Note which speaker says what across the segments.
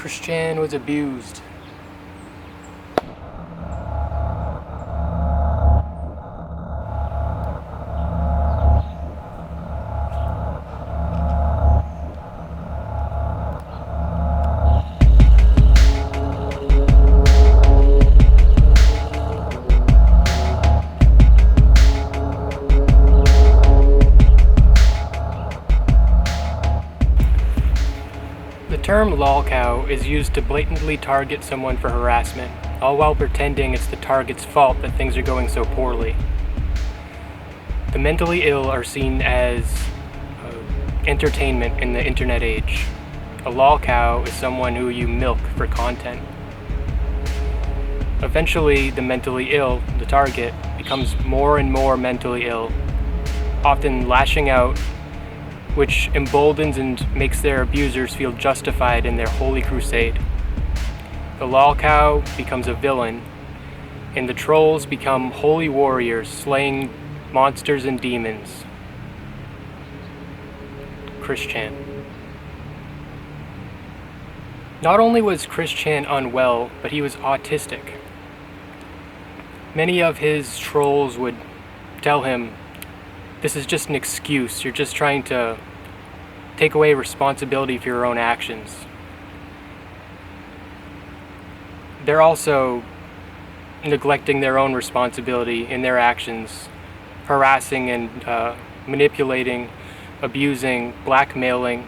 Speaker 1: Chris-Chan was abused. The term lolcow is used to blatantly target someone for harassment, all while pretending it's the target's fault that things are going so poorly. The mentally ill are seen as entertainment in the internet age. A lolcow is someone who you milk for content. Eventually, the mentally ill, the target, becomes more and more mentally ill, often lashing out, which emboldens and makes their abusers feel justified in their holy crusade. The lolcow becomes a villain, and the trolls become holy warriors slaying monsters and demons. Chris-Chan. Not only was Chris-Chan unwell, but he was autistic. Many of his trolls would tell him, "This is just an excuse, you're just trying to take away responsibility for your own actions." They're also neglecting their own responsibility in their actions, harassing and manipulating, abusing, blackmailing,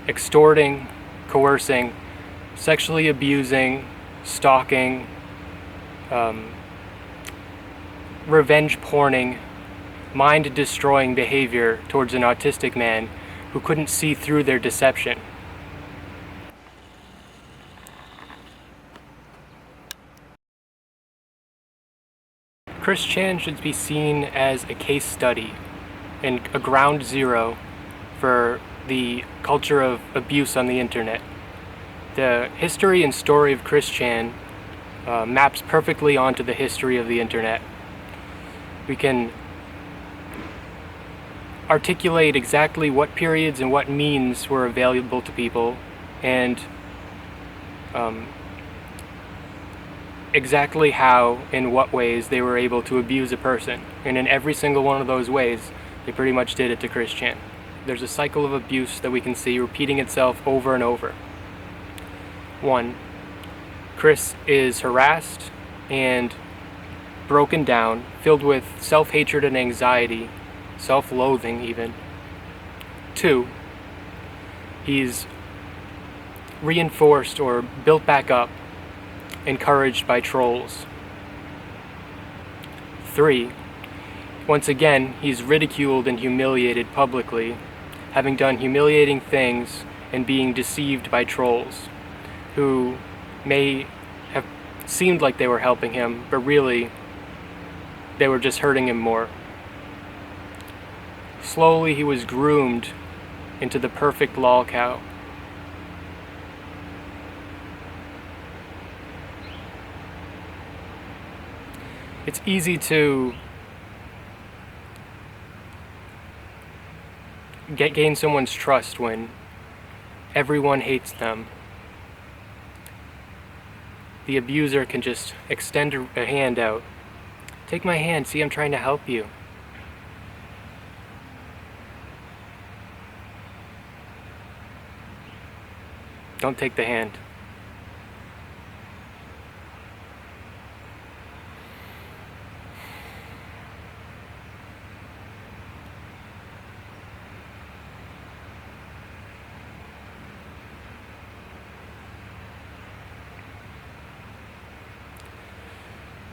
Speaker 1: extorting, coercing, sexually abusing, stalking, revenge porning, mind-destroying behavior towards an autistic man who couldn't see through their deception. Chris-Chan should be seen as a case study and a ground zero for the culture of abuse on the internet. The history and story of Chris-Chan maps perfectly onto the history of the internet. We can articulate exactly what periods and what means were available to people, and exactly how, in what ways they were able to abuse a person. And in every single one of those ways, they pretty much did it to Chris-Chan. There's a cycle of abuse that we can see repeating itself over and over. 1. Chris is harassed and broken down, filled with self-hatred and anxiety, self-loathing even. 2. He's reinforced or built back up, encouraged by trolls. 3. Once again, he's ridiculed and humiliated publicly, having done humiliating things and being deceived by trolls, who may have seemed like they were helping him, but really, they were just hurting him more. Slowly, he was groomed into the perfect lolcow. It's easy to gain someone's trust when everyone hates them. The abuser can just extend a hand out. "Take my hand, see, I'm trying to help you." Don't take the hand.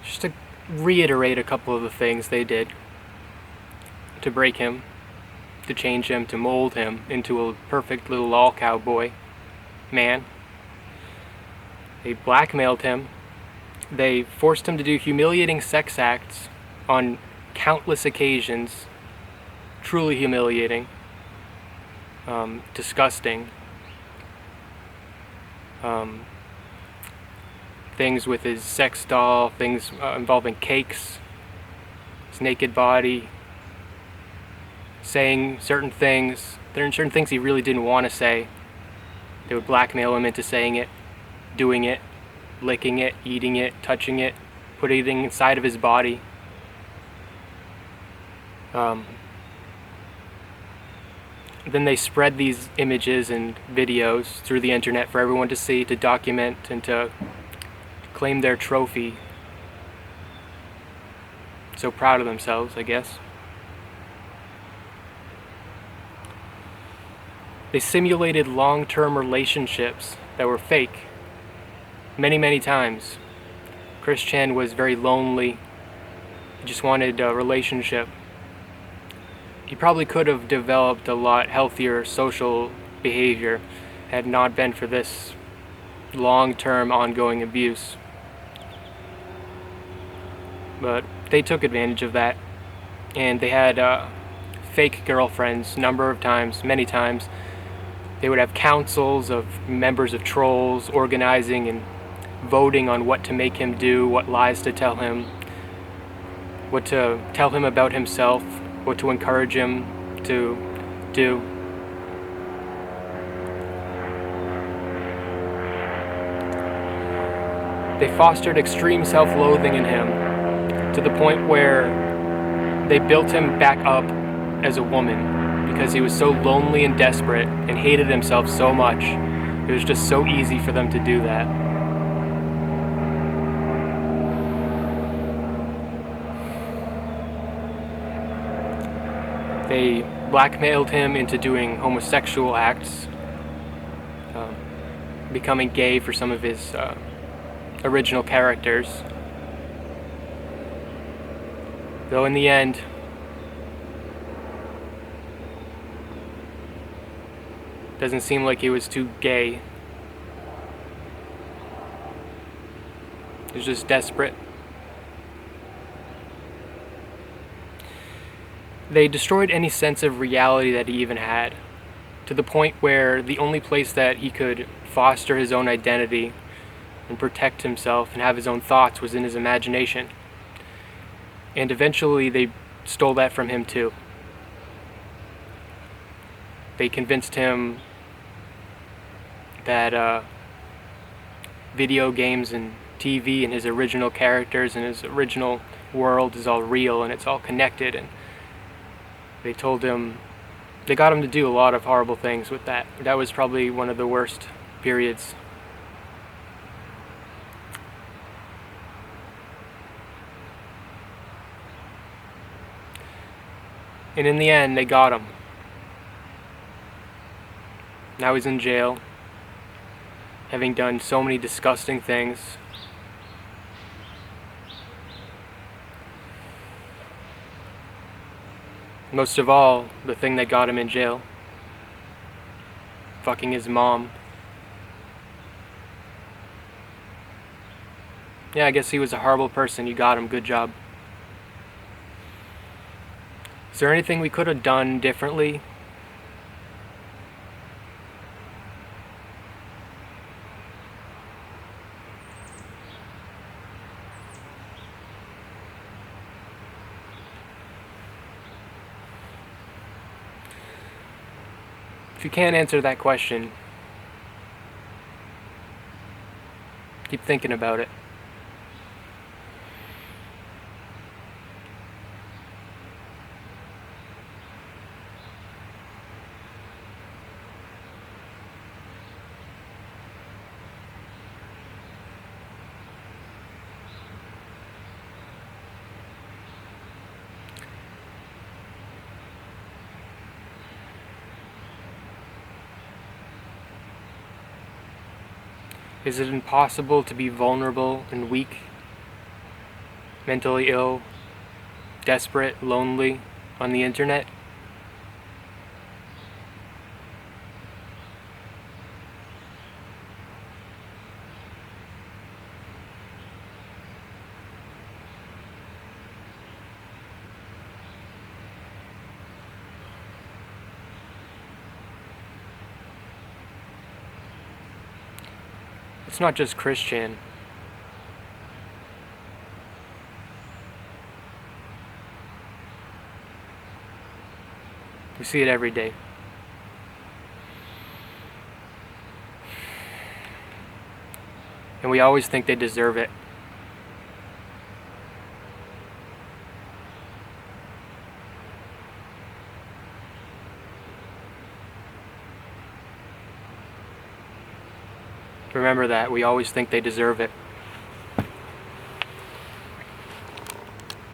Speaker 1: Just to reiterate a couple of the things they did to break him, to change him, to mold him into a perfect little lolcow boy, man. They blackmailed him. They forced him to do humiliating sex acts on countless occasions. Truly humiliating. Disgusting. Things with his sex doll, things involving cakes, his naked body, saying certain things. There are certain things he really didn't want to say. They would blackmail him into saying it, doing it, licking it, eating it, touching it, putting it inside of his body. Then they spread these images and videos through the internet for everyone to see, to document, and to claim their trophy. So proud of themselves, I guess. They simulated long-term relationships that were fake many, many times. Chris Chan was very lonely. He just wanted a relationship. He probably could have developed a lot healthier social behavior had it not been for this long-term ongoing abuse. But they took advantage of that, and they had fake girlfriends number of times, many times. They would have councils of members of trolls organizing and voting on what to make him do, what lies to tell him, what to tell him about himself, what to encourage him to do. They fostered extreme self-loathing in him to the point where they built him back up as a woman because he was so lonely and desperate and hated himself so much. It was just so easy for them to do that. They blackmailed him into doing homosexual acts, becoming gay for some of his original characters. Though in the end, doesn't seem like he was too gay. He was just desperate. They destroyed any sense of reality that he even had, to the point where the only place that he could foster his own identity and protect himself and have his own thoughts was in his imagination. And eventually they stole that from him too. They convinced him that video games and TV and his original characters and his original world is all real and it's all connected, and they told him, they got him to do a lot of horrible things with that. That was probably one of the worst periods. And in the end, they got him. Now he's in jail, having done so many disgusting things. Most of all, the thing that got him in jail. Fucking his mom. Yeah, I guess he was a horrible person. You got him. Good job. Is there anything we could have done differently? If you can't answer that question, keep thinking about it. Is it impossible to be vulnerable and weak, mentally ill, desperate, lonely on the internet? It's not just Chris Chan. We see it every day. and we always think they deserve it. Remember that, we always think they deserve it.